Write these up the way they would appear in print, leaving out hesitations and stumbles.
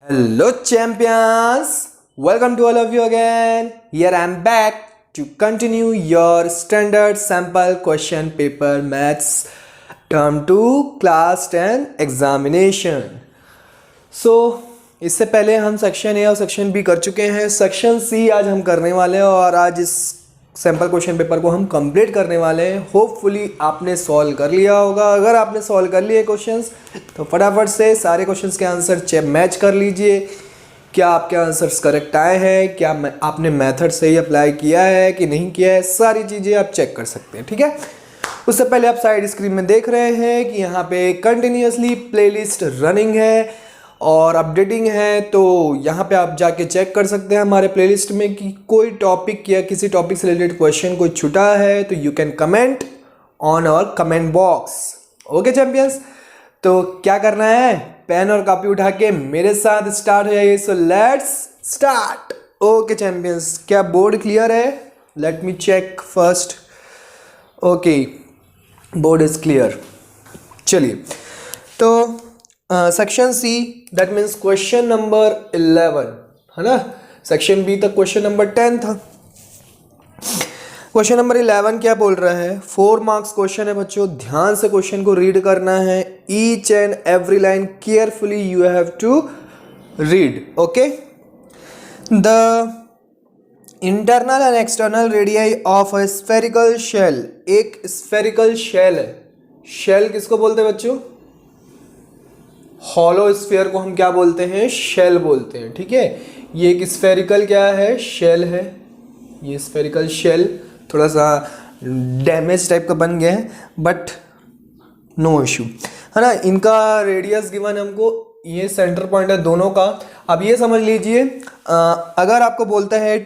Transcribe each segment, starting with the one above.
Hello champions, welcome to all of you again. Here I am back to continue your standard sample question paper maths term 2 class 10 examination. So इससे पहले हम section A और section B कर चुके हैं. Section C आज हम करने वाले हैं और आज इस सैम्पल क्वेश्चन पेपर को हम कंप्लीट करने वाले हैं. होपफुली आपने सॉल्व कर लिया होगा. अगर आपने सॉल्व कर लिए क्वेश्चंस तो फटाफट से सारे क्वेश्चंस के आंसर मैच कर लीजिए. क्या आपके आंसर्स करेक्ट आए हैं, क्या आपने मेथड सही अप्लाई किया है कि नहीं किया है, सारी चीज़ें आप चेक कर सकते हैं. ठीक है. उससे पहले आप साइड स्क्रीन में देख रहे हैं कि यहाँ पे कंटिन्यूसली प्लेलिस्ट रनिंग है और अपडेटिंग है. तो यहाँ पे आप जाके चेक कर सकते हैं हमारे प्लेलिस्ट में कि कोई टॉपिक या किसी टॉपिक से रिलेटेड क्वेश्चन कोई छूटा है तो you can comment on our comment box. Okay champions, तो क्या करना है, पेन और कॉपी उठा के मेरे साथ स्टार्ट हो जाइए. So let's start. Okay champions, क्या बोर्ड क्लियर है? Let me check first. Okay, board is clear. चलिए, तो section C that means question number 11 है ना. सेक्शन बी तक क्वेश्चन नंबर 10 था. क्वेश्चन नंबर 11 क्या बोल रहा है? 4 मार्क्स क्वेश्चन है बच्चों. ध्यान से क्वेश्चन को रीड करना है. Each and every line carefully you have to read. Okay. The internal and external radii of a spherical shell. एक स्फेरिकल शेल है. शेल किसको बोलते हैं बच्चों? हॉलो स्फीयर को हम क्या बोलते हैं? शेल बोलते हैं. ठीक है. ये एक स्फेरिकल क्या है? शेल है. ये स्फेरिकल शेल थोड़ा सा डैमेज टाइप का बन गया है बट नो इशू है ना. इनका रेडियस गिवन हमको, ये सेंटर पॉइंट है दोनों का. अब ये समझ लीजिए, अगर आपको बोलता है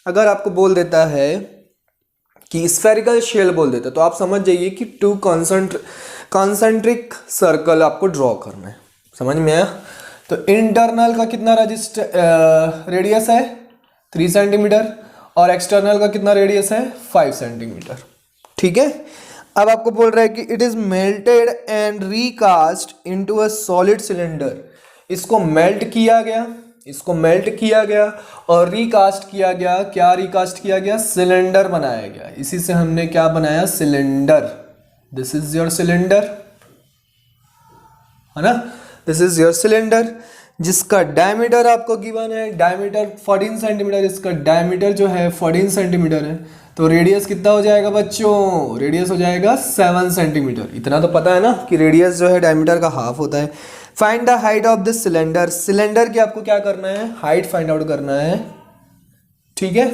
अगर आपको बोल देता है कि स्फेरिकल शेल बोल देता तो आप समझ जाइए कि 2 कॉन्सेंट्रिक सर्कल आपको ड्रॉ करना है. समझ में आया? तो इंटरनल का कितना रेडियस है? 3 सेंटीमीटर और एक्सटर्नल का कितना रेडियस है? 5 सेंटीमीटर. ठीक है. अब आपको बोल रहा है कि it is melted and recast into a solid cylinder. इसको मेल्ट किया गया और रिकास्ट किया गया. क्या रिकास्ट किया गया? सिलेंडर बनाया गया. इसी से हमने क्या बनाया? Cylinder. This is your cylinder है ना. दिस इज योर सिलेंडर जिसका डायमीटर आपको गिवन है. Diameter 14 centimetre. इसका डायमीटर जो है 14 सेंटीमीटर है. तो रेडियस कितना हो जाएगा बच्चों? रेडियस हो जाएगा 7 सेंटीमीटर. इतना तो पता है ना कि रेडियस जो है डायमीटर का हाफ होता है. Find the height of this cylinder. Cylinder की आपको क्या करना है? हाइट फाइंड आउट करना है. ठीक है.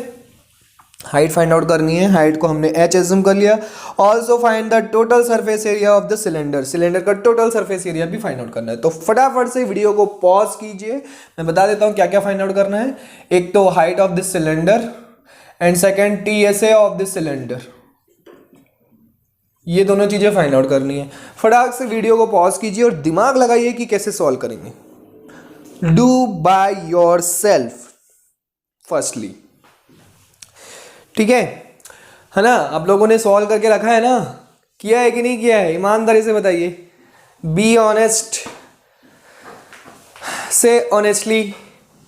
हाइट फाइंड आउट करनी है. हाइट को हमने h एज्यूम कर लिया. Also find the total surface area of the cylinder. Cylinder का टोटल सरफेस एरिया भी फाइंड आउट करना है. तो फटाफट से वीडियो को पॉज कीजिए. मैं बता देता हूँ क्या क्या फाइंड आउट करना है. एक तो height of this cylinder and second TSA of this cylinder. ये दोनों चीजें फाइंड आउट करनी है. फटाक से वीडियो को पॉज कीजिए और दिमाग लगाइए कि कैसे सॉल्व करेंगे. Do by your self firstly. ठीक है ना. आप लोगों ने सॉल्व करके रखा है ना? किया है कि नहीं किया है? ईमानदारी से बताइए. Be honest. Say honestly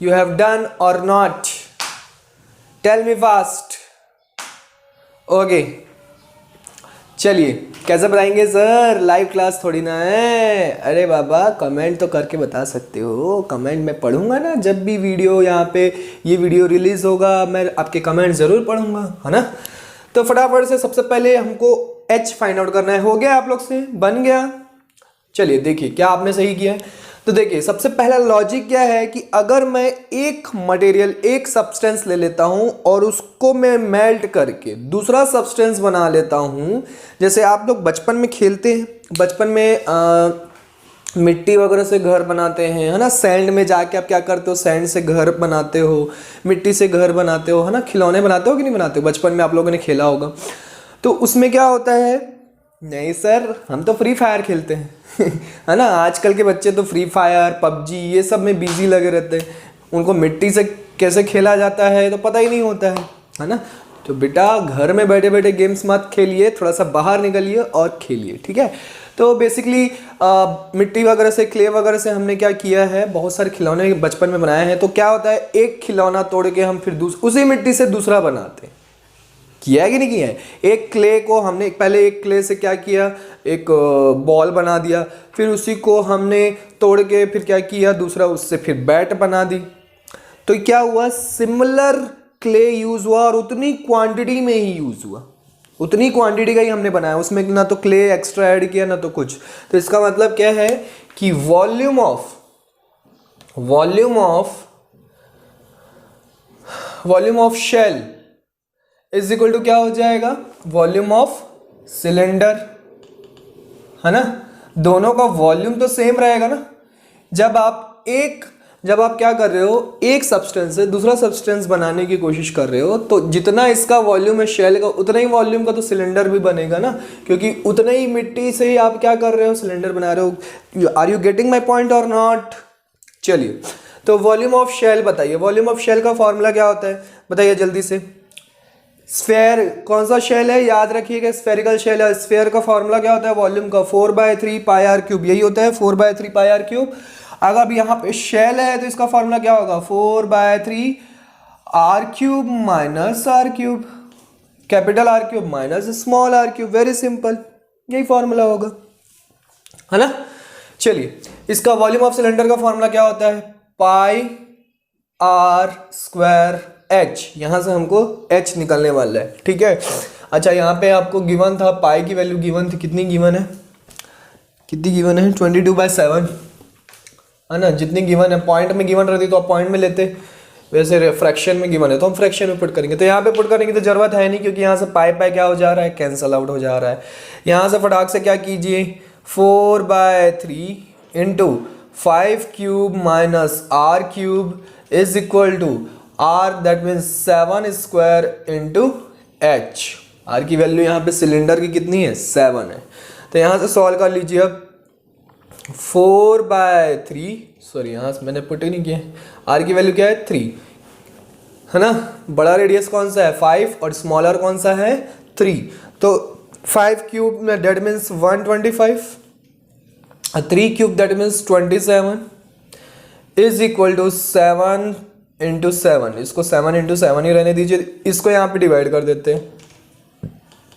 you have done और not. Tell me fast. Okay, चलिए. कैसे बताएंगे सर? लाइव क्लास थोड़ी ना है. अरे बाबा, कमेंट तो करके बता सकते हो. कमेंट मैं पढ़ूंगा ना जब भी वीडियो यहाँ पे ये वीडियो रिलीज होगा. मैं आपके कमेंट ज़रूर पढ़ूंगा है ना. तो फटाफट से सबसे पहले हमको h फाइंड आउट करना है. हो गया आप लोग से? बन गया. चलिए देखिए क्या आपने सही किया है. तो देखिए सबसे पहला लॉजिक क्या है कि अगर मैं एक मटेरियल, एक सब्सटेंस ले लेता हूं और उसको मैं मेल्ट करके दूसरा सब्सटेंस बना लेता हूं. जैसे आप लोग बचपन में खेलते हैं, बचपन में मिट्टी वगैरह से घर बनाते हैं है ना. सैंड में जाके आप क्या करते हो? सैंड से घर बनाते हो, मिट्टी से घर बनाते हो है ना. खिलौने बनाते हो कि नहीं बनाते हो? बचपन में आप लोगों ने खेला होगा. तो उसमें क्या होता है? नहीं सर, हम तो फ्री फायर खेलते हैं है ना. आजकल के बच्चे तो फ्री फायर, पबजी ये सब में बिजी लगे रहते हैं. उनको मिट्टी से कैसे खेला जाता है तो पता ही नहीं होता है ना. तो बेटा घर में बैठे बैठे गेम्स मत खेलिए, थोड़ा सा बाहर निकलिए और खेलिए. ठीक है. तो बेसिकली मिट्टी वगैरह से, क्ले वगैरह से हमने क्या किया है, बहुत सारे खिलौने बचपन में बनाए हैं। तो क्या होता है, एक खिलौना तोड़ के हम फिर उसी मिट्टी से दूसरा बनाते हैं। किया है कि नहीं किया है? एक क्ले को हमने पहले एक क्ले से क्या किया, एक बॉल बना दिया, फिर उसी को हमने तोड़ के फिर क्या किया, दूसरा उससे फिर बैट बना दी। तो क्या हुआ, सिमिलर क्ले यूज हुआ और उतनी क्वांटिटी में ही यूज हुआ, उतनी क्वांटिटी का ही हमने बनाया, उसमें ना तो क्ले एक्स्ट्रा ऐड किया ना तो कुछ। तो इसका मतलब क्या है कि volume of shell is equal to क्या हो जाएगा, वॉल्यूम ऑफ सिलेंडर, है ना। दोनों का वॉल्यूम तो सेम रहेगा ना। जब आप क्या कर रहे हो, एक सब्सटेंस से दूसरा सब्सटेंस बनाने की कोशिश कर रहे हो, तो जितना इसका वॉल्यूम है शेल का, उतना ही वॉल्यूम का तो सिलेंडर भी बनेगा ना, क्योंकि उतने ही मिट्टी से ही आप क्या कर रहे हो, सिलेंडर बना रहे हो। Are you getting my point और नॉट? चलिए, तो वॉल्यूम ऑफ शेल बताइए, वॉल्यूम ऑफ शेल का फॉर्मूला क्या होता है, बताइए जल्दी से। स्फेयर कौन सा शेल है, याद रखिएगा, स्फेरिकल शेल है। स्फेयर का फॉर्मूला क्या होता है, वॉल्यूम का 4/3 पाई आर क्यूब, यही होता है 4/3 पाई आर क्यूब। अगर अब यहाँ पे शेल है तो इसका फॉर्मूला क्या होगा, 4/3 R cube minus R cube, capital R cube minus small R cube, very simple, यही फॉर्मूला होगा, है ना। चलिए, इसका वॉल्यूम ऑफ सिलेंडर का फॉर्मूला क्या होता है, पाई आर स्क्वायर एच, यहां से हमको एच निकलने वाला है, ठीक है। अच्छा, यहाँ पे आपको गिवन था, पाई की वैल्यू गिवन थी, कितनी गिवन है, 22/7, है ना। जितनी गिवन है, पॉइंट में गिवन रहती तो आप पॉइंट में लेते, वैसे फ्रैक्शन में गिवन है तो हम फ्रैक्शन में पुट करेंगे। तो यहाँ पे पुट करने की तो जरूरत है नहीं, क्योंकि यहाँ से पाई क्या हो जा रहा है, कैंसल आउट हो जा रहा है। यहाँ से फटाक से क्या कीजिए, 4/3 into 5 cube minus R cube is equal to R, that means 7 square into H. R की वैल्यू यहाँ पे सिलेंडर की कितनी है, 7 है। तो यहाँ से सॉल्व कर लीजिए अब, 4/3, सॉरी यहाँ से मैंने पुट ही नहीं किया, आर की वैल्यू क्या है, 3, है ना। बड़ा रेडियस कौन सा है, 5, और स्मॉलर कौन सा है, 3। तो 5 क्यूब में that means 125, 3 cube that means 27 is equal to 7 into 7, इसको 7 इंटू 7 ही रहने दीजिए, इसको यहाँ पे डिवाइड कर देते हैं,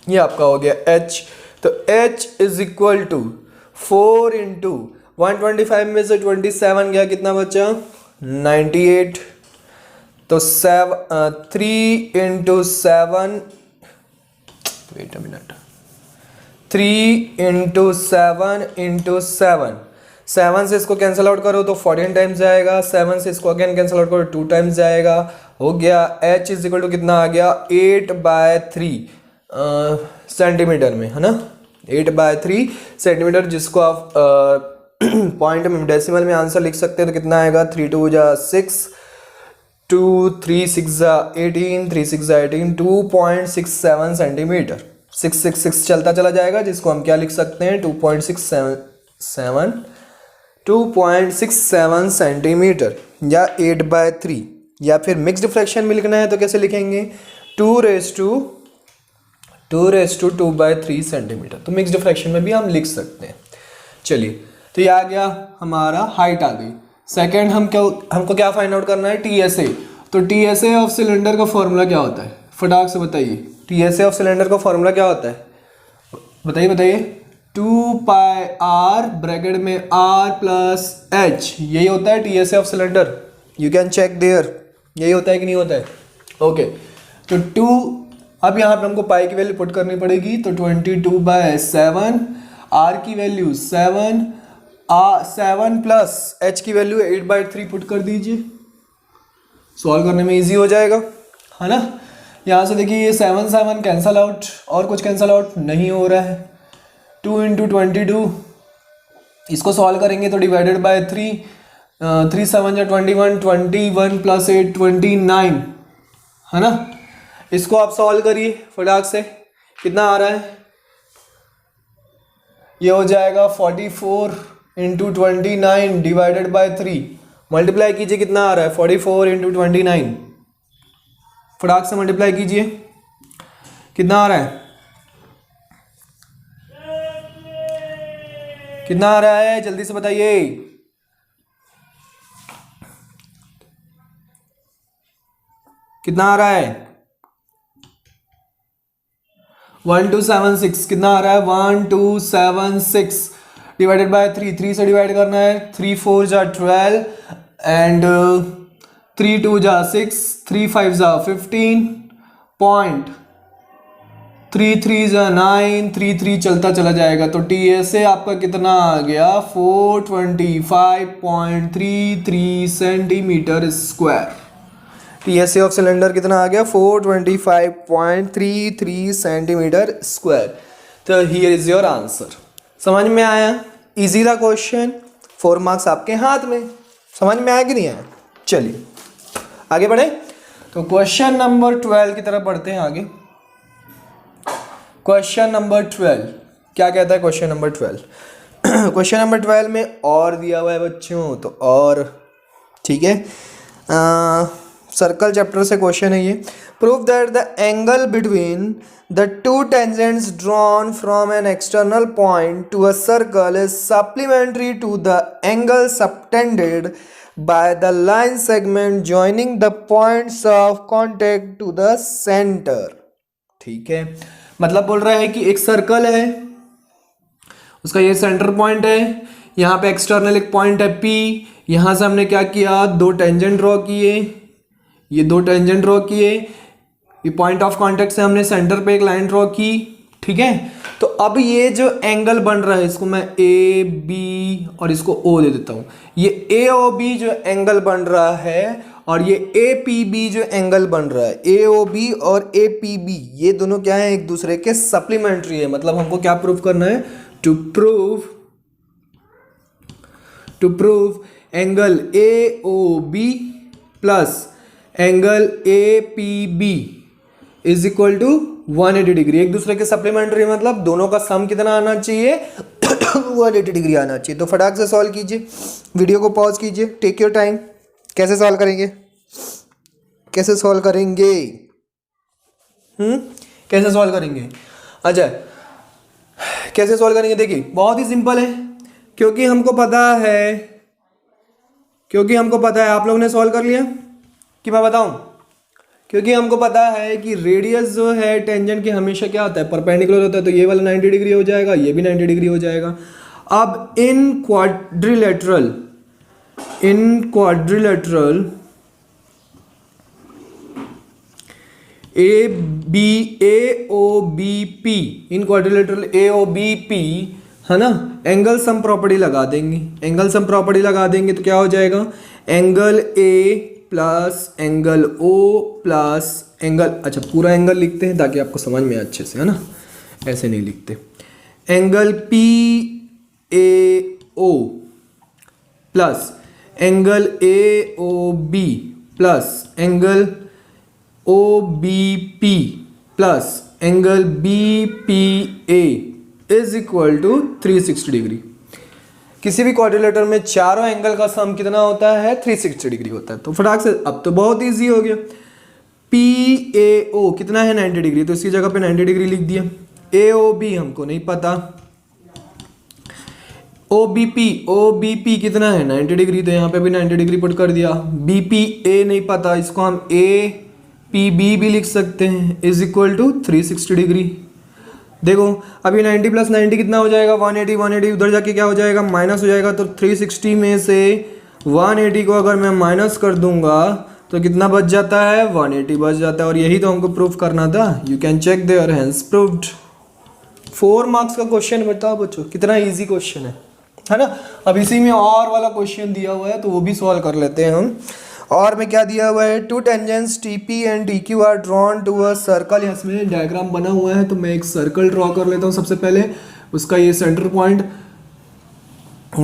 ये आपका हो गया h। तो h is equal to 4 into 125 में से 27 गया, कितना बचा, 98। तो 3 into 7, wait a minute, 3 into 7 into 7 से इसको कैंसिल आउट करो तो 14 टाइम्स जाएगा, 7 से इसको अगेन कैंसिल आउट करो 2 टाइम्स जाएगा, हो गया h इज इक्वल टू कितना आ गया, 8/3 सेंटीमीटर में, है ना, 8/3 सेंटीमीटर, जिसको आप पॉइंट में डेसिमल में आंसर लिख सकते हैं। तो कितना आएगा, 3 2 जा 6, 2 3 6 जा 18, 3 6 जा 18, 2.67 सेंटीमीटर, 6 चलता चला जाएगा, जिसको हम क्या लिख सकते हैं, 2.67 सेंटीमीटर या 8/3। या फिर मिक्स्ड फ्रैक्शन में लिखना है तो कैसे लिखेंगे, 2 2/3 सेंटीमीटर। तो मिक्स्ड फ्रैक्शन में भी हम लिख सकते हैं। चलिए, तो ये आ गया, हमारा हाइट आ गई। सेकंड हमको क्या फाइंड आउट करना है, TSA। तो TSA ऑफ सिलेंडर का फॉर्मूला क्या होता है, फटाक से बताइए, TSA ऑफ सिलेंडर का फॉर्मूला क्या होता है, बताइए। 2πr ब्रैकेट में r प्लस h, यही होता है TSA of cylinder, you can check there, यही होता है कि नहीं होता है, ओके। तो 2, अब यहाँ पे हमको पाई की वैल्यू पुट करनी पड़ेगी, तो 22/7, r की वैल्यू 7, 7 प्लस h की वैल्यू 8/3 पुट कर दीजिए, सॉल्व करने में इजी हो जाएगा, है ना। यहाँ से देखिए, ये 7 कैंसल आउट, और कुछ कैंसल आउट नहीं हो रहा है। 2 इंटू 22, इसको सॉल्व करेंगे तो डिवाइडेड बाय 3, 3 7 जा 21, 21 प्लस 8 29, है ना। इसको आप सॉल्व करिए फटाक से, कितना आ रहा है, ये हो जाएगा 44 इंटू 29 डिवाइडेड बाय 3, मल्टीप्लाई कीजिए, कितना आ रहा है, 44 इंटू 29, फटाक से मल्टीप्लाई कीजिए, कितना आ रहा है, कितना आ रहा है जल्दी से बताइए। कितना आ रहा है? 1276। कितना आ रहा है? 1276 डिवाइडेड बाय 3। 3 से डिवाइड करना है। 3 4 जा 12 एंड 3 2 जा 6, 3 5 जा 15 पॉइंट, 3 3 जा 9, 3 3 चलता चला जाएगा। तो TSA आपका कितना आ गया? 425.33 centimetre square. TSA of cylinder कितना आ गया? 425.33 सेंटीमीटर स्क्वायर। तो हियर इज योर आंसर। समझ में आया? इजी था क्वेश्चन। 4 मार्क्स आपके हाथ में। समझ में आया कि नहीं आया? चलिए आगे बढ़े। तो क्वेश्चन नंबर 12 की तरफ बढ़ते हैं आगे। क्वेश्चन नंबर 12 क्या कहता है? क्वेश्चन नंबर 12 क्वेश्चन नंबर 12 में और दिया हुआ है बच्चों। तो और ठीक है, सर्कल चैप्टर से क्वेश्चन है ये। Prove that the angle between the two tangents drawn from an external point to a circle is supplementary to the angle subtended by the line segment joining the points of contact to the centre. ठीक है, मतलब बोल रहा है कि एक circle है, उसका ये सेंटर पॉइंट है, यहाँ पे एक्सटर्नल एक पॉइंट है P। यहां से हमने क्या किया? 2 टेंजेंट ड्रॉ किए, ये 2 टेंजेंट ड्रॉ किए, ये पॉइंट ऑफ कांटेक्ट से हमने सेंटर पे एक लाइन ड्रॉ की। ठीक है, तो अब ये जो एंगल बन रहा है इसको मैं AB और इसको O दे देता हूं। ये AOB जो एंगल बन रहा है और ये APB जो एंगल बन रहा है, AOB और APB ये दोनों क्या है? एक दूसरे के सप्लीमेंट्री है। मतलब हमको क्या प्रूव करना है? To prove angle AOB plus angle APB is equal to 180 degree. एक दूसरे के सप्लीमेंट्री मतलब दोनों का सम कितना आना चाहिए? 180 डिग्री आना चाहिए। तो फटाक से सॉल्व कीजिए, वीडियो को पॉज कीजिए, टेक योर टाइम। कैसे सॉल्व करेंगे? कैसे सॉल्व करेंगे? कैसे सॉल्व करेंगे? अच्छा, कैसे सॉल्व करेंगे? देखिए बहुत ही सिंपल है, क्योंकि हमको पता है। आप लोगों ने सॉल्व कर लिया कि मैं बताऊं? क्योंकि हमको पता है कि रेडियस जो है टेंजेंट की हमेशा क्या होता है? परपेंडिकुलर होता है। तो ये वाला 90 डिग्री हो जाएगा, ये भी 90 डिग्री हो जाएगा। अब इन क्वाड्रिलेटरल AOBP, इन क्वाड्रिलेटरल AOBP है ना, एंगल सम प्रॉपर्टी लगा देंगे। एंगल सम प्रॉपर्टी लगा देंगे तो क्या हो जाएगा? Angle A plus angle O plus angle, अच्छा पूरा एंगल लिखते हैं ताकि आपको समझ में अच्छे से, है ना, ऐसे नहीं लिखते। Angle PAO plus angle AOB plus angle OBP plus angle BPA is equal to 360 degree. किसी भी क्वाड्रिलेटर में चारों एंगल का सम कितना होता है? 360 डिग्री होता है। तो फटाक से अब तो बहुत इजी हो गया। PAO कितना है? 90 डिग्री, तो इसकी जगह पे 90 डिग्री लिख दिया। AOB हमको नहीं पता। OBP कितना है? 90 डिग्री, तो यहाँ पे भी 90 डिग्री पुट कर दिया। BPA नहीं पता, इसको हम APB भी लिख सकते हैं, इज इक्वल टू 360 डिग्री। देखो अभी 90 प्लस 90 कितना हो जाएगा? 180। 180 उधर जाके क्या हो जाएगा? माइनस हो जाएगा। तो 360 में से 180 को अगर मैं माइनस कर दूंगा तो कितना बच जाता है? 180 बच जाता है। और यही तो हमको प्रूफ करना था। You can check there, hence proved. 4 marks का क्वेश्चन बताओ बच्चों, कितना इजी क्वेश्चन है ना। अब इसी में और वाला क्वेश्चन दिया हुआ है तो वो भी सॉल्व कर लेते हैं हम। और में क्या दिया हुआ है? 2 tangents TP and TQ are drawn to a circle. इसमें डायग्राम बना हुआ है तो मैं एक सर्कल ड्रॉ कर लेता हूँ सबसे पहले। उसका ये centre point,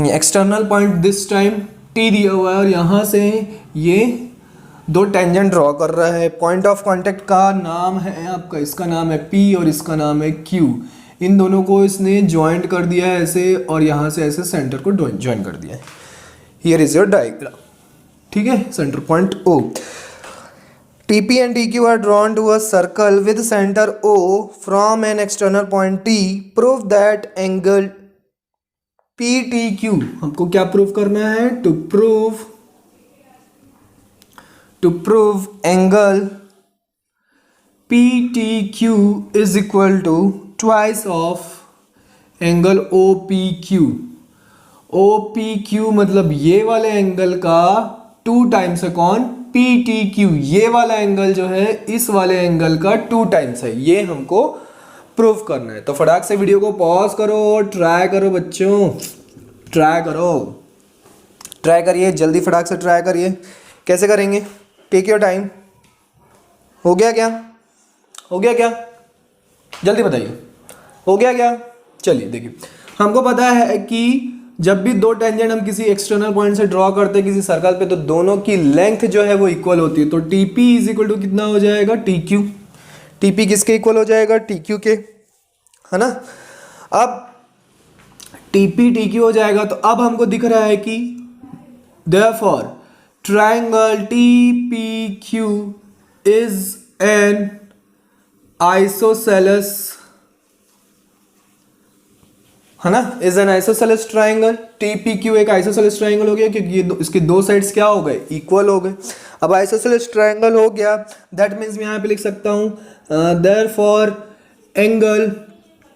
external point this time T दिया हुआ है और यहाँ से ये 2 टेंजेंट ड्रॉ कर रहा है। पॉइंट ऑफ कांटेक्ट का नाम है आपका, इसका नाम है P और इसका नाम है Q। इन दोनों को इसने ज्वाइंट कर दिया है ऐसे, और यहाँ से ऐसे सेंटर को ज्वाइन कर दिया है। Here is your diagram. ठीक है, centre point O। TP and TQ are drawn to a circle with center O from an external point T. Prove that angle P T Q, हमको क्या prove करना है? To prove angle P T Q is equal to twice of angle O P Q. O P Q मतलब ये वाले angle का 2 times है कौन? P T Q. ये वाला एंगल जो है इस वाले एंगल का 2 टाइम्स है, ये हमको प्रूव करना है। तो फटाक से वीडियो को पॉज करो, ट्राई करो बच्चों, ट्राई करिए, जल्दी फटाक से ट्राई करिए। कैसे करेंगे? Take your time. हो गया क्या? जल्दी बताइए, हो गया क्या? चलिए देखिए, हमको पता है कि जब भी 2 टेंजेंट हम किसी एक्सटर्नल पॉइंट से ड्रॉ करते हैं किसी सर्कल पे, तो दोनों की लेंथ जो है वो इक्वल होती है। तो T P is equal to कितना हो जाएगा? T Q. टी पी किसके इक्वल हो जाएगा? टी क्यू के, है ना। अब टी पी टी क्यू हो जाएगा, तो अब हमको दिख रहा है कि therefore triangle T P Q is an isosceles, है ना, is an isosceles triangle. T P Q एक आइसोसेलेस ट्रायंगल हो गया क्योंकि ये इसके 2 साइड्स क्या हो गए? इक्वल हो गए। अब आइसोसेलेस ट्रायंगल हो गया, दैट मीन्स मैं यहाँ पे लिख सकता हूँ therefore angle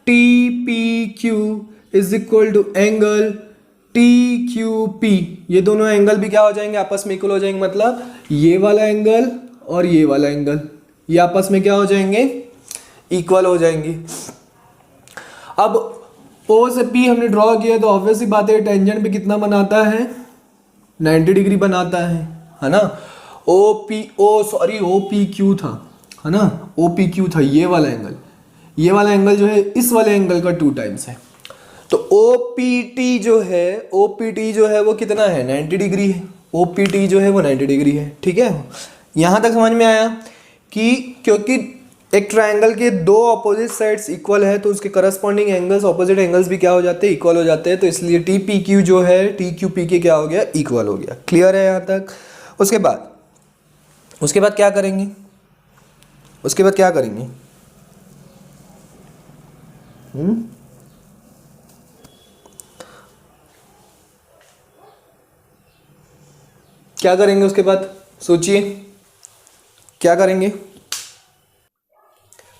T P Q is equal to angle T Q P. ये दोनों एंगल भी क्या हो जाएंगे? आपस में इक्वल हो जाएंगे। मतलब ये वाला एंगल और ये वाला एंगल ये आपस में क्या हो जाएंगे? इक्वल हो जाएंगे। अब O से P हमने ड्रॉ किया, तो ऑब्वियसली बात है टेंजेंट पे कितना बनाता है? 90 डिग्री बनाता है ना। ओ पी क्यू था, है ना, ओ पी क्यू था ये वाला एंगल जो है इस वाले एंगल का 2 टाइम्स है। तो ओ पी टी जो है वो कितना है? 90 डिग्री है। ओ पी टी जो है वो 90 डिग्री है। ठीक है, यहाँ तक समझ में आया कि क्योंकि एक ट्रायंगल के 2 अपोजिट साइड्स इक्वल है, तो उसके करस्पॉन्डिंग एंगल्स, ऑपोजिट एंगल्स भी क्या हो जाते हैं? इक्वल हो जाते हैं। तो इसलिए टी पी क्यू जो है टी क्यू पी के क्या हो गया? इक्वल हो गया। क्लियर है यहाँ तक? उसके बाद क्या करेंगे? क्या करेंगे उसके बाद? सोचिए, क्या करेंगे?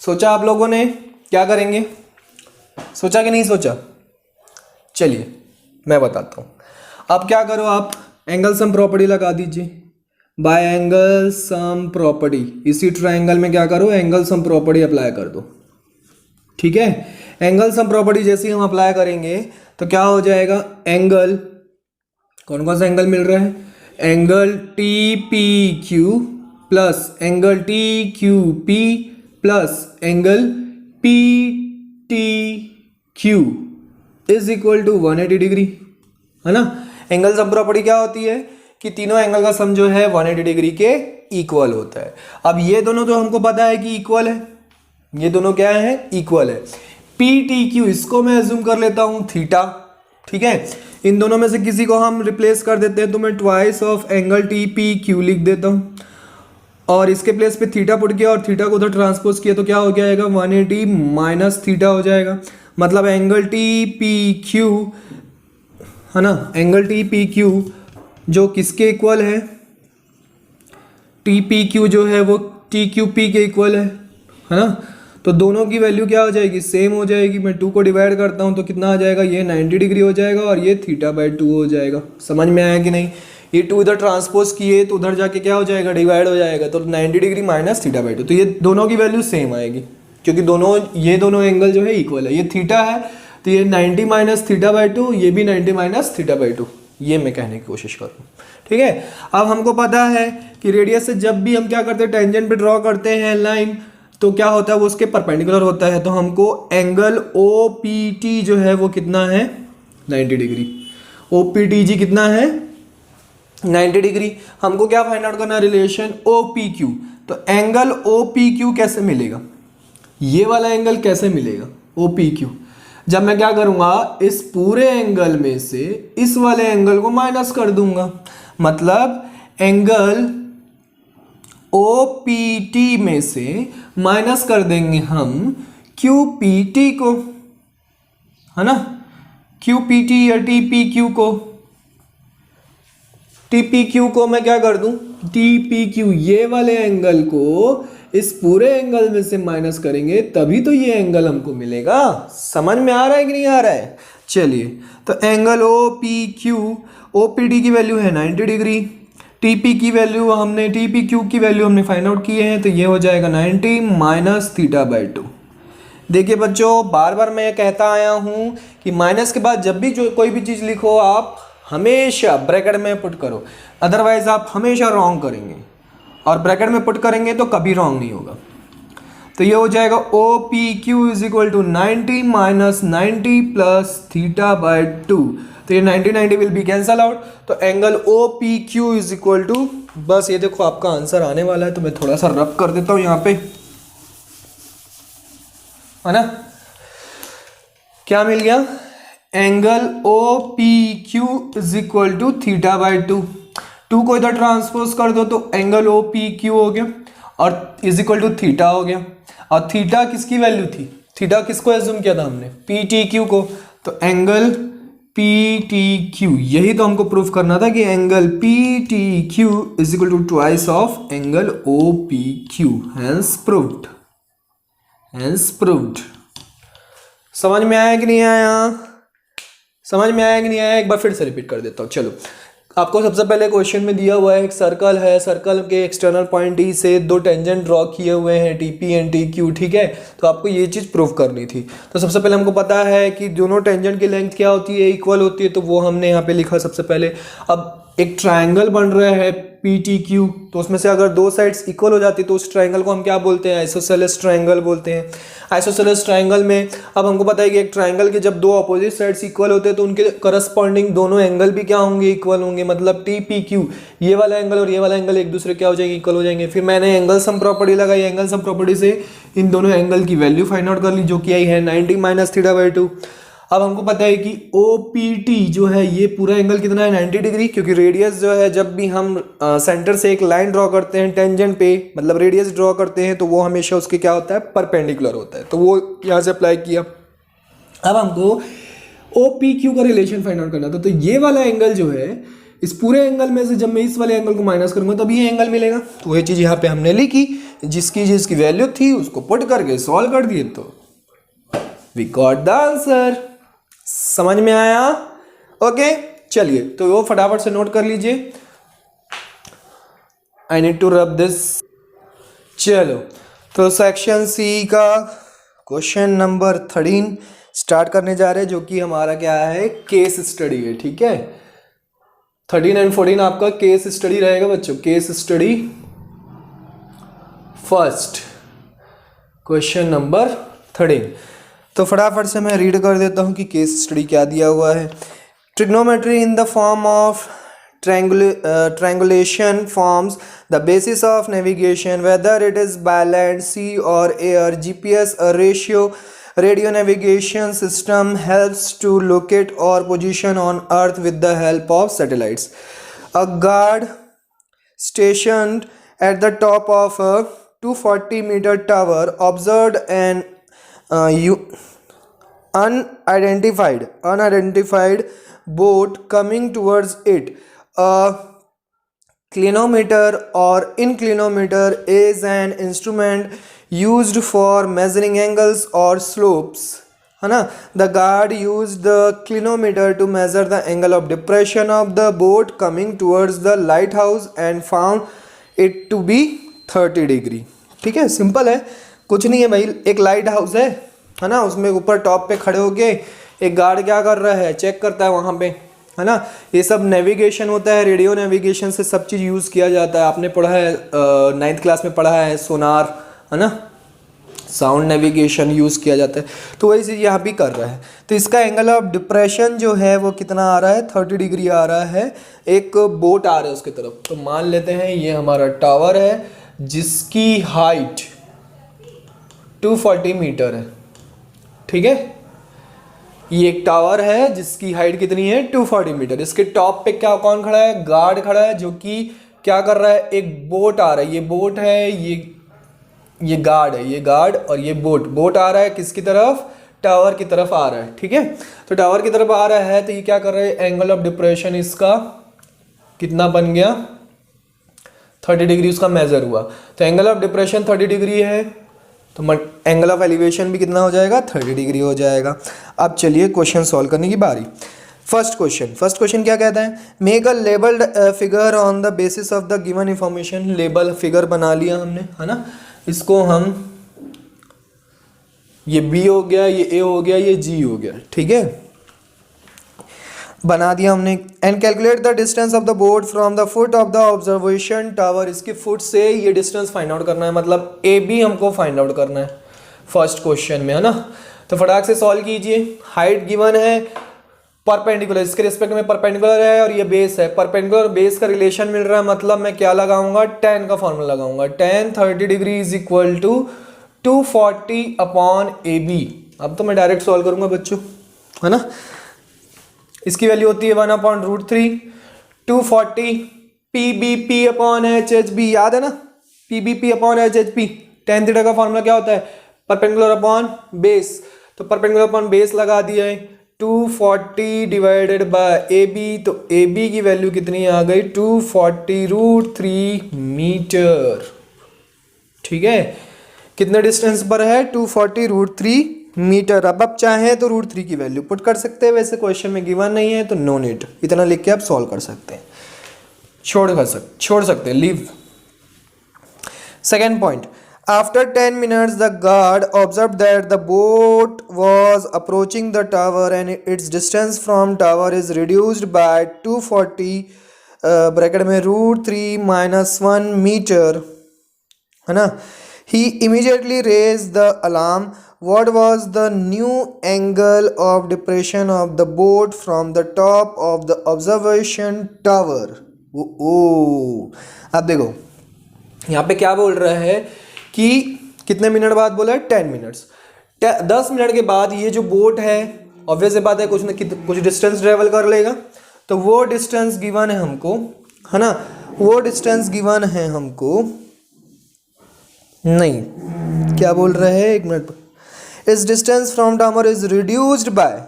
सोचा आप लोगों ने क्या करेंगे? सोचा कि नहीं सोचा? चलिए मैं बताता हूँ। अब क्या करो, आप एंगल सम प्रॉपर्टी लगा दीजिए। बाय एंगल सम प्रॉपर्टी, इसी ट्रायंगल में क्या करो? एंगल सम प्रॉपर्टी अप्लाई कर दो। ठीक है, एंगल सम प्रॉपर्टी जैसे ही हम अप्लाई करेंगे तो क्या हो जाएगा? एंगल, कौन कौन सा एंगल मिल रहा है? Angle T P Q plus angle T Q P plus angle P T Q is equal to 180 degree, है ना। एंगल सम प्रॉपर्टी क्या होती है कि तीनों एंगल का सम जो है 180 डिग्री के इक्वल होता है। अब ये दोनों तो हमको पता है कि इक्वल है, ये दोनों क्या है? इक्वल है। पी टी क्यू इसको मैं अज्यूम कर लेता हूं थीटा। ठीक है, इन दोनों में से किसी को हम रिप्लेस कर देते हैं, तो मैं twice of angle T P Q लिख देता हूं और इसके प्लेस पे थीटा पुट किया और थीटा को उधर ट्रांसपोज किया, तो क्या हो जाएगा? 180 माइनस थीटा हो जाएगा। मतलब एंगल टी पी क्यू, है ना, एंगल टी पी क्यू जो किसके इक्वल है? टी पी क्यू जो है वो टी क्यू पी के इक्वल है ना। तो दोनों की वैल्यू क्या हो जाएगी? सेम हो जाएगी। मैं 2 को डिवाइड करता हूँ तो कितना आ जाएगा? ये 90 डिग्री हो जाएगा और ये θ/2 हो जाएगा। समझ में आया कि नहीं? ये 2 इधर ट्रांसपोज किए तो उधर जाके क्या हो जाएगा? डिवाइड हो जाएगा। तो 90 डिग्री माइनस θ/2, तो ये दोनों की वैल्यू सेम आएगी क्योंकि ये दोनों एंगल जो है इक्वल है। ये थीटा है तो ये 90 माइनस θ/2, ये भी 90 माइनस θ/2, ये मैं कहने की कोशिश कर रहा हूँ। ठीक है, अब हमको पता है कि रेडियस से जब भी हम क्या करते हैं? टेंजेंट पे ड्रॉ करते हैं लाइन, तो क्या होता है? वो उसके परपेंडिकुलर होता है। तो हमको एंगल ओ पी टी जो है वो कितना है? 90 degree. O P T G कितना है? 90 डिग्री। हमको क्या फाइंड आउट करना है? Relation O P Q. तो एंगल ओ पी क्यू कैसे मिलेगा? ये वाला एंगल कैसे मिलेगा? O P Q. जब मैं क्या करूंगा? इस पूरे एंगल में से इस वाले एंगल को माइनस कर दूंगा। मतलब एंगल ओ पी टी में से माइनस कर देंगे हम क्यू पी टी को, है ना। क्यू पी टी या टी पी क्यू को, टी पी क्यू को मैं क्या कर दूं, टी पी क्यू ये वाले एंगल को इस पूरे एंगल में से माइनस करेंगे तभी तो ये एंगल हमको मिलेगा। समझ में आ रहा है कि नहीं आ रहा है? चलिए, तो angle O P Q, O P D की वैल्यू है 90 डिग्री, टी पी की वैल्यू हमने, टी पी क्यू की वैल्यू हमने फाइंड आउट किए हैं, तो ये हो जाएगा 90 माइनस थीटा बाई 2। देखिए बच्चों, बार बार मैं कहता आया हूँ कि माइनस के बाद जब भी जो कोई भी चीज़ लिखो आप हमेशा ब्रैकेट में पुट करो, अदरवाइज आप हमेशा रॉन्ग करेंगे, और ब्रैकेट में पुट करेंगे तो कभी रॉन्ग नहीं होगा। तो ये हो जाएगा O P Q is equal to 90 minus 90 plus theta by 2। तो ये 90 विल बी कैंसल आउट, तो angle O P Q is equal to, बस ये देखो आपका आंसर आने वाला है, तो मैं थोड़ा सा रब कर देता हूँ यहाँ पे, है ना। क्या मिल गया? Angle O P Q is equal to theta by 2। 2 को इधर ट्रांसपोज कर दो तो एंगल ओ पी क्यू हो गया, और इज इक्वल टू थीटा हो गया। और थीटा किसकी वैल्यू थी? थीटा किसको एज्यूम किया था हमने? पी टी क्यू को। तो एंगल पी टी क्यू, यही तो हमको प्रूफ करना था कि angle P T Q is equal to twice of angle O P Q. Hence proved, hence proved. समझ में आया कि नहीं आया? समझ में आया कि नहीं आया? एक बार फिर से रिपीट कर देता हूँ। चलो, आपको सबसे पहले क्वेश्चन में दिया हुआ है एक सर्कल है, सर्कल के एक्सटर्नल पॉइंट डी से दो टेंजेंट ड्रॉ किए हुए हैं T P and T Q, ठीक है। तो आपको ये चीज़ प्रूव करनी थी। तो सबसे पहले हमको पता है कि दोनों टेंजेंट की लेंथ क्या होती है, इक्वल होती है, तो वो हमने यहाँ पे लिखा सबसे पहले। अब एक ट्राइंगल बन रहा है पी टी क्यू, तो उसमें से अगर दो साइड्स इक्वल हो जाती तो उस ट्राइंगल को हम क्या बोलते हैं? आइसोसेलेस ट्राइंगल बोलते हैं। आइसोसेलेस ट्राइंगल में अब हमको पता है कि एक ट्राइंगल के जब दो अपोजिट साइड्स इक्वल होते हैं तो उनके करस्पॉन्डिंग दोनों एंगल भी क्या होंगे? इक्वल होंगे। मतलब टी पी क्यू, ये वाला एंगल और ये वाला एंगल एक दूसरे क्या हो जाएंगे? इक्वल हो जाएंगे। फिर मैंने एंगल सम प्रॉपर्टी लगाई, एंगल सम प्रॉपर्टी से इन दोनों एंगल की वैल्यू फाइंड आउट कर ली, जो कि आई है 90 माइनस थीटा बाई 2। अब हमको पता है कि ओ पी टी जो है ये पूरा एंगल कितना है? 90 डिग्री, क्योंकि रेडियस जो है जब भी हम सेंटर से एक लाइन ड्रॉ करते हैं टेंजेंट पे, मतलब रेडियस ड्रॉ करते हैं, तो वो हमेशा उसके क्या होता है? परपेंडिकुलर होता है। तो वो यहाँ से अप्लाई किया। अब हमको ओ पी क्यू का रिलेशन फाइंड आउट करना था। तो ये वाला एंगल जो है, इस पूरे एंगल में से जब मैं इस वाले एंगल को माइनस करूंगा तभी ये एंगल मिलेगा। तो ये चीज़ यहाँ पे हमने लिखी, जिसकी वैल्यू थी उसको पुट करके सॉल्व कर दिए, तो वी गॉट द आंसर। समझ में आया? ओके, चलिए तो वो फटाफट से नोट कर लीजिए। I need to rub this. चलो, तो सेक्शन सी का क्वेश्चन नंबर 13 स्टार्ट करने जा रहे हैं, जो कि हमारा क्या है? केस स्टडी है, ठीक है। 13 एंड 14 आपका केस स्टडी रहेगा बच्चों। Case study first, question number 13। तो फटाफट से मैं रीड कर देता हूँ कि केस स्टडी क्या दिया हुआ है। Trigonometry in the form of triangulation forms the basis of navigation, whether it is by land, sea or air. GPS, a radio navigation system, helps to locate our position on earth with the help of satellites. A guard stationed at the top of a 240-meter tower observed an unidentified boat coming towards it. A clinometer or inclinometer is an instrument used for measuring angles or slopes, है ना। The guard used the clinometer to measure the angle of depression of the boat coming towards the lighthouse and found it to be 30 degree. ठीक है, simple है, कुछ नहीं है भाई। एक लाइट हाउस है ना, उसमें ऊपर टॉप पे खड़े होके एक गार्ड क्या कर रहा है? चेक करता है वहाँ पे, है ना। ये सब नेविगेशन होता है, रेडियो नेविगेशन से सब चीज़ यूज़ किया जाता है। आपने पढ़ा है 9th क्लास में पढ़ा है सोनार, है ना, साउंड नेविगेशन यूज़ किया जाता है। तो वही चीज़ यहाँ भी कर रहा है। तो इसका एंगल ऑफ डिप्रेशन जो है वो कितना आ रहा है? 30 डिग्री आ रहा है। एक बोट आ रहा है उसकी तरफ। तो मान लेते हैं ये हमारा टावर है जिसकी हाइट 240 मीटर है, ठीक है। ये एक टावर है जिसकी हाइट कितनी है? 240 मीटर। इसके टॉप पे क्या कौन खड़ा है? गार्ड खड़ा है, जो कि क्या कर रहा है? एक बोट आ रहा है, ये बोट है, ये गार्ड है, ये गार्ड और ये बोट आ रहा है किसकी तरफ? टावर की तरफ आ रहा है, ठीक है। तो टावर की तरफ आ रहा है तो ये क्या कर रहा है, एंगल ऑफ डिप्रेशन इसका कितना बन गया, 30 डिग्री उसका मेजर हुआ। तो एंगल ऑफ डिप्रेशन 30 डिग्री है, तो एंगल ऑफ एलिवेशन भी कितना हो जाएगा, 30 डिग्री हो जाएगा। अब चलिए क्वेश्चन सॉल्व करने की बारी। फर्स्ट क्वेश्चन क्या कहता है, make a labelled figure on the basis of the given information. Label figure बना लिया हमने, है ना। इसको हम, ये बी हो गया, ये ए हो गया, ये जी हो गया, ठीक है, बना दिया हमने। And calculate the distance of the board from the foot of the observation tower. इसके फुट से ये डिस्टेंस फाइंड आउट करना है, मतलब ए बी हमको फाइंड आउट करना है फर्स्ट क्वेश्चन में, है ना। तो फटाक से सॉल्व कीजिए। हाइट गिवन है, परपेंडिकुलर, इसके रिस्पेक्ट में परपेंडिकुलर है, और ये बेस है। परपेंडिकुलर बेस का रिलेशन मिल रहा है, मतलब मैं क्या लगाऊंगा, tan का फॉर्मूला लगाऊंगा। tan 30 degree is equal to 240 upon A B. अब तो मैं डायरेक्ट सॉल्व करूंगा बच्चों, है ना। इसकी वैल्यू होती है 1/√3, 240 P B P upon H H B, याद है ना, P B P upon H H B. tan theta का फॉर्मूला क्या होता है, परपेंडिकुलर अपॉन बेस। तो परपेंडिकुलर अपॉन बेस लगा दिया है, 240 डिवाइडेड बाय ए बी। तो ए बी की वैल्यू कितनी आ गई, 240√3 मीटर, ठीक है। कितने डिस्टेंस पर है, 240√3 मीटर। अब आप चाहें तो √3 की वैल्यू पुट कर सकते हैं, वैसे क्वेश्चन में गिवन नहीं है तो नो नीड, इतना लिख के आप सॉल्व कर सकते हैं, छोड़ सकते हैं, leave. Second point, after 10 minutes the guard observed that the boat was approaching the tower and its distance from tower is reduced by 240 bracket में √3 - 1 मीटर, है ना। he immediately raised the alarm. What was the new angle of depression of the boat from the top of the observation tower? अब देखो यहाँ पे क्या बोल रहा है कि कितने मिनट बाद बोला है, 10 मिनट्स। 10 मिनट के बाद ये जो बोट है, ऑब्वियस सी बात है, कुछ डिस्टेंस ट्रेवल कर लेगा। तो वो डिस्टेंस गिवन है हमको, है ना, वो डिस्टेंस गिवन है हमको, नहीं क्या बोल रहे हैं, एक मिनट, इस distance from tower is reduced by,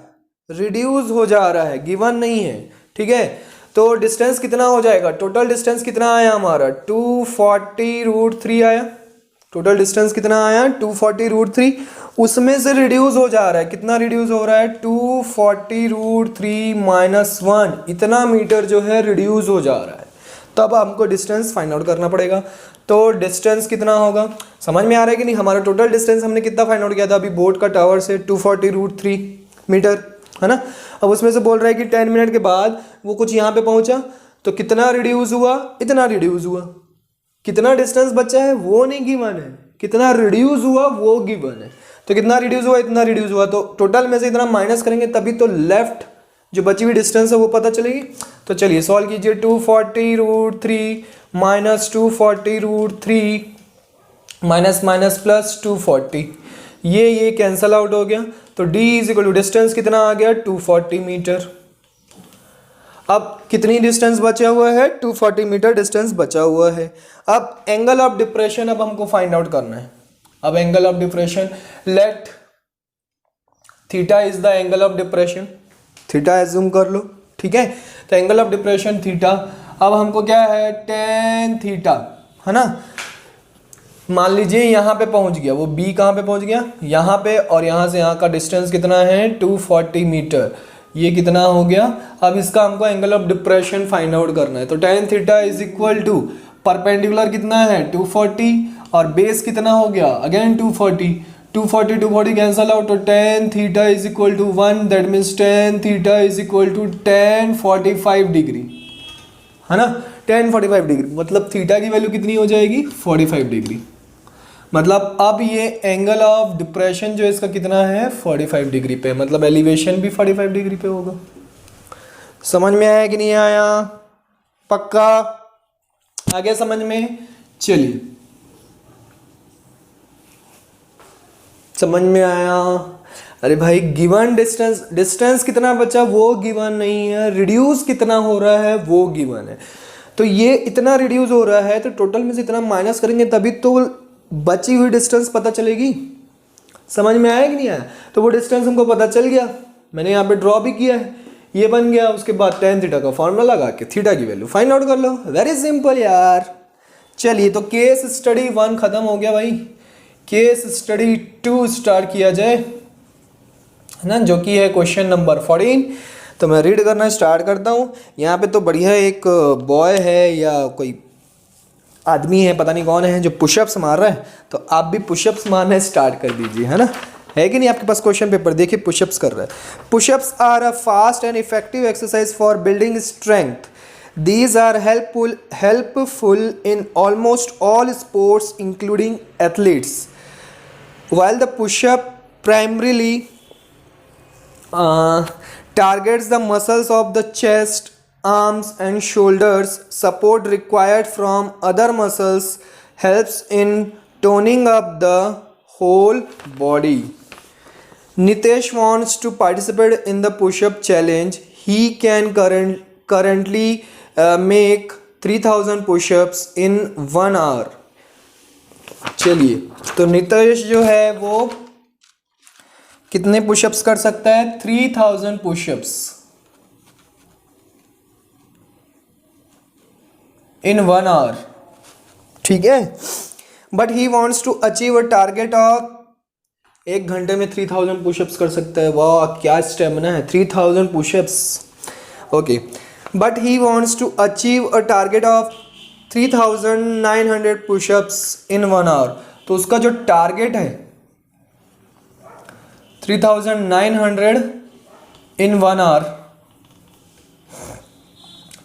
reduce हो जा रहा है, गिवन नहीं है, ठीक है। तो डिस्टेंस कितना हो जाएगा, टोटल डिस्टेंस कितना आया हमारा, 240√3 आया। टोटल डिस्टेंस कितना आया, 240√3, उसमें से रिड्यूस हो जा रहा है, कितना रिड्यूस हो रहा है, 240√3 - 1, इतना मीटर जो है रिड्यूस हो जा रहा है। तब हमको डिस्टेंस फाइंड आउट करना पड़ेगा। तो डिस्टेंस कितना होगा, समझ में आ रहा है कि नहीं। हमारा टोटल डिस्टेंस हमने कितना फाइंड आउट किया था अभी बोट का टावर से, 240√3 मीटर, है ना। अब उसमें से बोल रहा है कि 10 मिनट के बाद वो कुछ यहाँ पे पहुंचा, तो कितना रिड्यूस हुआ, इतना रिड्यूस हुआ। कितना डिस्टेंस बचा है वो नहीं गिवन है, कितना रिड्यूस हुआ वो गिवन है। तो कितना रिड्यूस हुआ, इतना रिड्यूस हुआ, तो टोटल में से इतना माइनस करेंगे तभी तो लेफ्ट जो बची हुई डिस्टेंस है वो पता चलेगी। तो चलिए सॉल्व कीजिए, 240√3 - 240√3 माइनस प्लस 240, ये कैंसल आउट हो गया। तो d is equal to distance कितना आ गया, 240 मीटर। अब कितनी डिस्टेंस बचा हुआ है, 240 मीटर डिस्टेंस बचा हुआ है। अब एंगल ऑफ डिप्रेशन अब हमको फाइंड आउट करना है। अब angle of depression, let theta is the angle of depression, theta assume कर लो, ठीक है। तो एंगल ऑफ डिप्रेशन थीटा, अब हमको क्या है, tan थीटा, है ना। मान लीजिए यहाँ पे पहुंच गया वो, b कहाँ पे पहुंच गया, यहाँ पे, और यहाँ से यहाँ का डिस्टेंस कितना है, 240 मीटर, ये कितना हो गया। अब इसका हमको angle of depression find out करना है। तो tan theta is equal to, perpendicular कितना है 240, और बेस कितना हो गया, अगेन 240, 240 कैंसल आउट, तो tan theta is equal to 1, that means tan theta is equal to tan 45 degree, है ना। tan 45 डिग्री मतलब थीटा की वैल्यू कितनी हो जाएगी, 45 डिग्री। मतलब अब ये एंगल ऑफ डिप्रेशन जो इसका कितना है, 45 डिग्री पे, मतलब एलिवेशन भी 45 डिग्री पे होगा। समझ में आया कि नहीं आया, पक्का आ गया समझ में। चलिए समझ में आया। अरे भाई गिवन डिस्टेंस कितना बचा वो गिवन नहीं है, रिड्यूस कितना हो रहा है वो गिवन है। तो ये इतना रिड्यूस हो रहा है तो टोटल में से इतना माइनस करेंगे तभी तो बची हुई डिस्टेंस पता चलेगी। समझ में आया कि नहीं आया? तो वो डिस्टेंस हमको पता चल गया, मैंने यहाँ पे ड्रॉ भी किया है, ये बन गया। उसके बाद tan थीटा का फॉर्मूला लगा के थीटा की वैल्यू फाइंड आउट कर लो। वेरी सिंपल यार। चलिए तो केस स्टडी 1 खत्म हो गया भाई, केस स्टडी 2 स्टार्ट किया जाए, है ना, जो कि है क्वेश्चन नंबर 14। तो मैं रीड करना स्टार्ट करता हूँ। यहाँ पे तो बढ़िया एक बॉय है या कोई आदमी है, पता नहीं कौन है, जो पुशअप्स मार रहा है, तो आप भी पुशअप्स मारना स्टार्ट कर दीजिए, है ना, है कि नहीं आपके पास क्वेश्चन पेपर? देखिए पुशअप्स कर रहा है। Pushups are a fast and effective exercise for building strength. These are helpful in almost all sports, including athletes. While the push-up primarily targets the muscles of the chest, arms, and shoulders, support required from other muscles helps in toning up the whole body. Nitesh wants to participate in the push-up challenge. He can currently make 3000 push-ups in 1 hour. चलिए तो नितेश जो है वो कितने pushups कर सकता है? 3000 pushups इन 1 hour, ठीक है। But he wants to achieve a target of, 1 घंटे में 3000 पुशअप्स कर सकता है। वाह क्या स्टेमिना है, 3000 pushups, okay. But he wants to achieve a target of 3900 push-ups in 1 hour. तो उसका जो टारगेट है 3900 in 1 hour,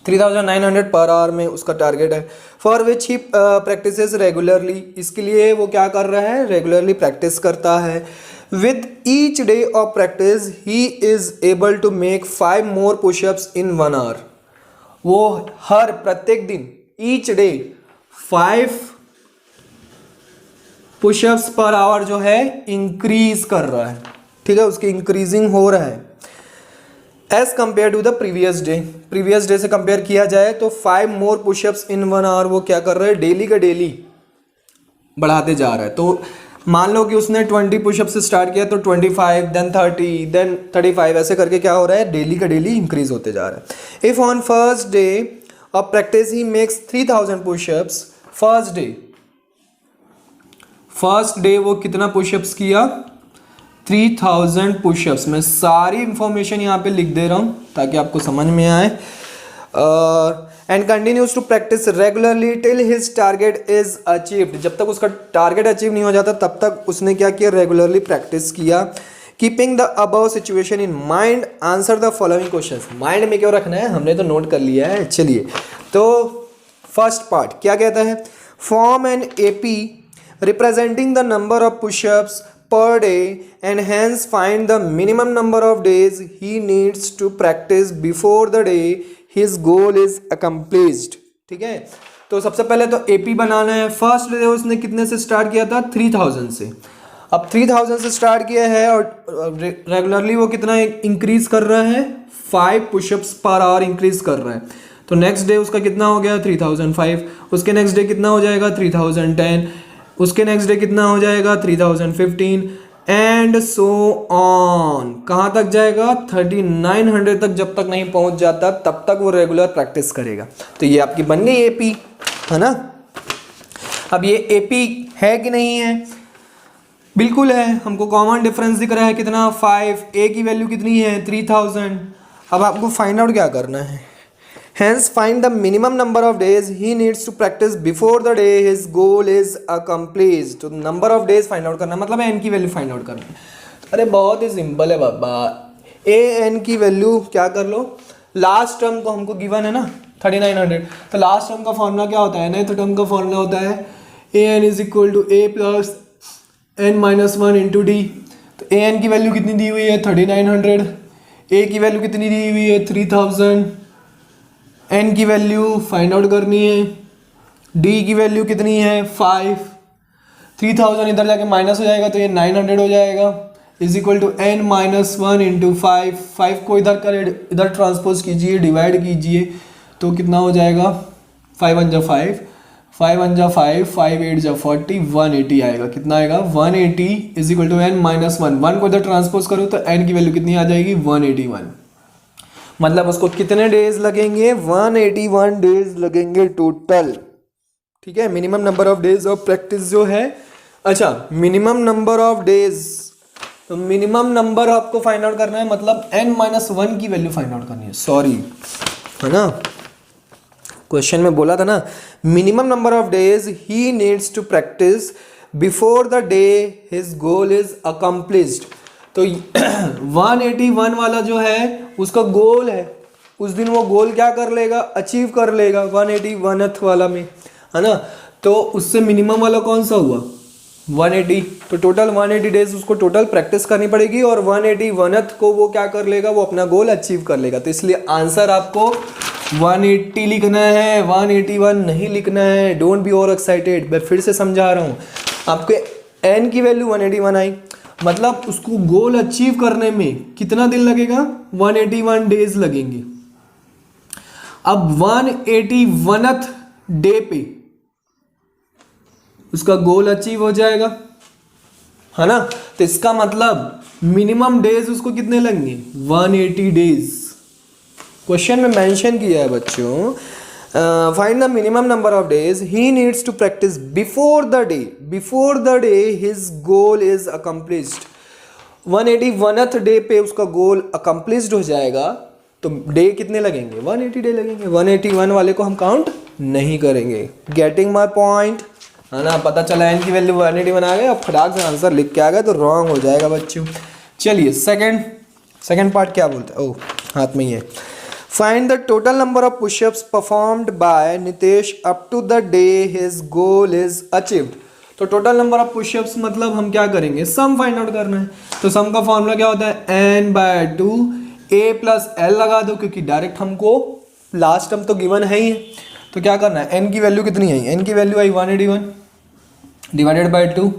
3900 पर आवर में उसका टारगेट है। For which he practices regularly, इसके लिए वो क्या कर रहा है? रेगुलरली प्रैक्टिस करता है। With each day of practice he is able to make 5 more push-ups in 1 hour. वो हर प्रत्येक दिन each day 5 pushups per hour जो है इंक्रीज कर रहा है, ठीक है, उसकी इंक्रीजिंग हो रहा है as compare to the previous day. Previous day से कंपेयर किया जाए तो 5 more पुशअप्स इन 1 hour वो क्या कर रहा है? डेली का डेली बढ़ाते जा रहा है। तो मान लो कि उसने 20 पुशअप से स्टार्ट किया तो 25, देन 30, देन 35, ऐसे करके क्या हो रहा है? डेली का डेली इंक्रीज होते जा रहा है। If on first day of practice he makes 3000 pushups, first day वो कितना पुशअप्स किया? 3000 पुशअप्स। मैं सारी इंफॉर्मेशन यहाँ पे लिख दे रहा हूँ ताकि आपको समझ में आए। And continues to practice regularly till his target is achieved. जब तक उसका टारगेट अचीव नहीं हो जाता तब तक उसने क्या किया? रेगुलरली प्रैक्टिस किया। Keeping the above situation in mind, answer the following questions. Mind में क्यों रखना है? हमने तो नोट कर लिया है। चलिए तो फर्स्ट पार्ट क्या कहता है? Form an AP representing the number of pushups per day and hence find the minimum number of days he needs to practice before the day his goal is accomplished. ठीक है, तो सबसे पहले तो AP बनाना है। फर्स्ट डे उसने कितने से स्टार्ट किया था? 3000 से। अब 3000 से स्टार्ट किया है और रेगुलरली वो कितना इंक्रीज कर रहा है? 5 पुशअप्स पर आवर इंक्रीज कर रहा है। तो नेक्स्ट डे उसका कितना हो गया? 3005। उसके नेक्स्ट डे कितना हो जाएगा? 3010। उसके नेक्स्ट डे कितना हो जाएगा? 3015 एंड सो ऑन। कहाँ तक जाएगा? 3900 तक जब तक नहीं पहुंच जाता तब तक वो रेगुलर प्रैक्टिस करेगा। तो ये आपकी बन गई एपी, है ना। अब ये एपी है कि नहीं है? बिल्कुल है। हमको कॉमन डिफरेंस दिख रहा है कितना? 5। ए की वैल्यू कितनी है? 3000। अब आपको फाइंड आउट क्या करना है? Hence find the minimum number of days he needs to practice before the day his goal is accomplished. तो number of days find out करना, मतलब n की वैल्यू फाइंड आउट करना। अरे बहुत ही सिंपल है बाबा। ए एन की वैल्यू क्या कर लो? लास्ट टर्म तो हमको गिवन है ना 3900, तो लास्ट टर्म का फॉर्मूला क्या होता है? nth टर्म का फॉर्मूला होता है A N is equal to A plus N minus 1 into D. तो ए एन की वैल्यू कितनी दी हुई है? 3900। ए की वैल्यू कितनी दी हुई है? 3000। एन की वैल्यू फाइंड आउट करनी है। डी की वैल्यू कितनी है? 5। 3000 इधर जाके माइनस हो जाएगा तो ये 900 हो जाएगा, is equal to N minus 1 into 5। 5 को इधर कर इधर ट्रांसपोज कीजिए, डिवाइड कीजिए तो कितना हो जाएगा? 5 1 जा 5, 5 1 जा 5, 5 8 जा 40, 180 आएगा। कितना आएगा? 180 is equal to n minus 1। 1 को इधर ट्रांसपोज करो तो n की वैल्यू कितनी आ जाएगी? 181। मतलब उसको कितने डेज लगेंगे? 181 डेज लगेंगे टोटल। ठीक है, minimum number of days of practice जो है। अच्छा, मिनिमम नंबर ऑफ डेज, तो मिनिमम नंबर आपको फाइंड आउट करना है, मतलब n माइनस 1 की वैल्यू फाइंड आउट करनी है। सॉरी, है ना, क्वेश्चन में बोला था ना, minimum number of days he needs to practice before the day his goal is accomplished. तो 181 वाला जो है उसका गोल है, उस दिन वो गोल क्या कर लेगा? अचीव कर लेगा 181th वाला में, है ना। तो उससे मिनिमम वाला कौन सा हुआ? 180। तो टोटल 180 डेज उसको टोटल प्रैक्टिस करनी पड़ेगी और 181th को वो क्या कर लेगा? वो अपना गोल अचीव कर लेगा। तो इसलिए आंसर आपको 180 लिखना है, 181 नहीं लिखना है। Don't be over excited. मैं फिर से समझा रहा हूँ, आपके n की वैल्यू 181 आई, मतलब उसको गोल अचीव करने में कितना दिन लगेगा? 181 डेज लगेंगे। अब 181th डे पे उसका गोल अचीव हो जाएगा, है ना। तो इसका मतलब मिनिमम डेज उसको कितने लगेंगे? 180 डेज। क्वेश्चन में मेंशन किया है बच्चों, find the minimum number of days he needs to practice before the day his goal is accomplished. 181th day पे उसका गोल अकम्प्लिश्ड हो जाएगा, तो डे कितने लगेंगे? 180 डे लगेंगे। 181 वाले को हम काउंट नहीं करेंगे। गेटिंग माई पॉइंट, है ना। पता चला n की वैल्यू 181 आ गए, अब फटाक से आंसर लिख के आ गए तो रॉन्ग हो जाएगा बच्चों। चलिए सेकंड पार्ट क्या बोलते हैं? ओह, हाथ में ही है। Find the total number of pushups performed by Nitesh up to the day his goal is achieved. तो टोटल नंबर ऑफ पुशअप्स मतलब हम क्या करेंगे? सम फाइंड आउट करना है। तो सम का फॉर्मूला क्या होता है? n/2 a प्लस l लगा दो, क्योंकि डायरेक्ट हमको लास्ट टर्म तो गिवन है ही है। तो क्या करना है? n की वैल्यू कितनी आई? n की वैल्यू आई 181 डिवाइडेड बाई 2,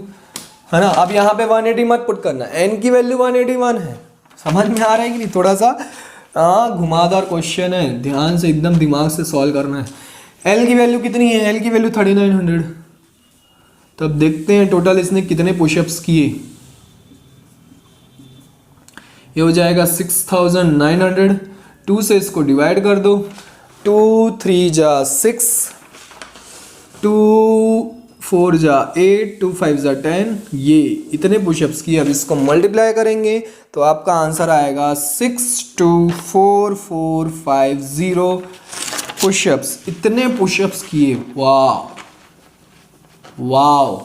है ना। अब यहाँ पे 180 मत पुट करना, n की वैल्यू 181 है। समझ में आ रहा है कि नहीं? थोड़ा सा घुमावदार क्वेश्चन है, ध्यान से एकदम दिमाग से सॉल्व करना है। l की वैल्यू कितनी है? l की वैल्यू 3900। तब देखते हैं टोटल इसने कितने पुशअप्स किए। ये हो जाएगा 6900। 2 से इसको डिवाइड कर दो, 2 3 जा 6, 2 4 जा 8, 2 5 जा 10, ये इतने पुशअप्स किए। अब इसको मल्टीप्लाई करेंगे तो आपका आंसर आएगा 62450 पुशअप्स। इतने पुशअप्स किए, वाह वाह,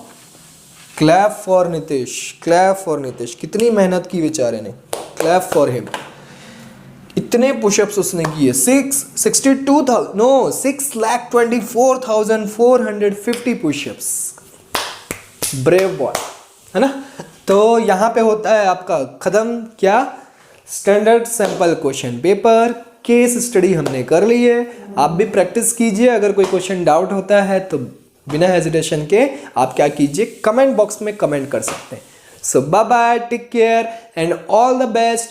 clap for Nitish, clap for Nitish. कितनी मेहनत की बेचारे ने, क्लैप फॉर हिम। इतने पुशअप्स उसने किए, 6,24,450 पुशअप्स। ब्रेव बॉय, है ना। तो यहाँ पे होता है आपका खत्म क्या? Standard sample question paper. Case study हमने कर ली है, आप भी प्रैक्टिस कीजिए। अगर कोई क्वेश्चन डाउट होता है तो बिना हेजिटेशन के आप क्या कीजिए? कमेंट बॉक्स में कमेंट कर सकते हैं। So bye bye, take care and all the best.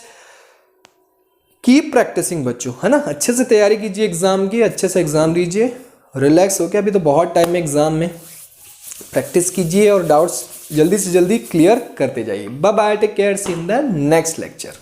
Keep practising बच्चों, है ना। अच्छे से तैयारी कीजिए एग्जाम की, अच्छे से एग्जाम दीजिए, रिलैक्स होकर। अभी तो बहुत टाइम है एग्जाम में, प्रैक्टिस कीजिए और डाउट्स जल्दी से जल्दी क्लियर करते जाइए। Bye bye, take care, see in the next lecture.